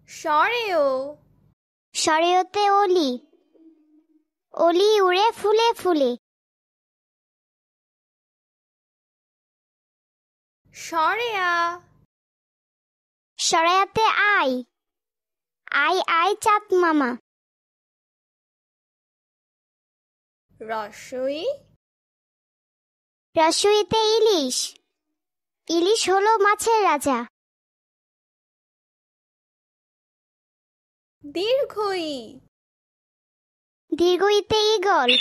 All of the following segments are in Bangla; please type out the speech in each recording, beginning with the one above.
সরেও। সরেওতে অলি, অলি উড়ে ফুলে ফুলে। সরেয়া। সরায়াতে আই, আই আই চাঁদ মামা। রসই। রসইতে ইলিশ, ইলিশ হলো মাছের রাজা। দীর্ঘই। দীর্ঘইতে ঈগল,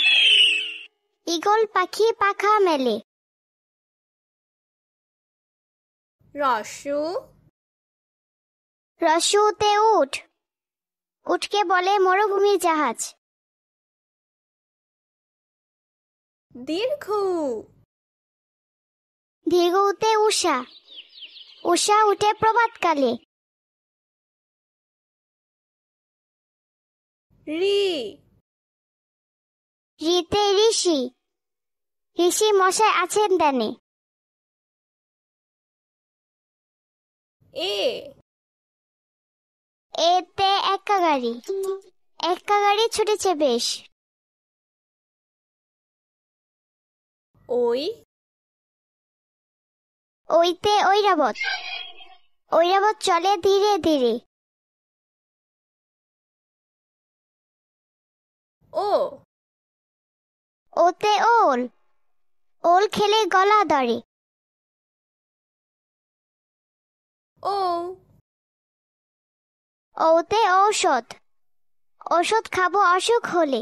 ঈগল পাখি পাখা মেলে। রসু। রসুতে উট, উটকে বলে মরুভূমির জাহাজ। দীর্ঘ। দীর্ঘউতে উষা, উষা উঠে প্রভাতকালে। রি। রিতে ঋষি, ঋষি মশাই আছেন ডানে। এ। এতে এক্কা গাড়ি, এক্কা গাড়ি ছুটেছে বেশ। ওই। ওইতে ঐরাবত, ঐরাবত চলে ধীরে ধীরে। ও। ওতে ওল, ওল খেলে গলা ধরে। ও। ওতে ঔষধ, ঔষধ খাবো অসুখ হলে।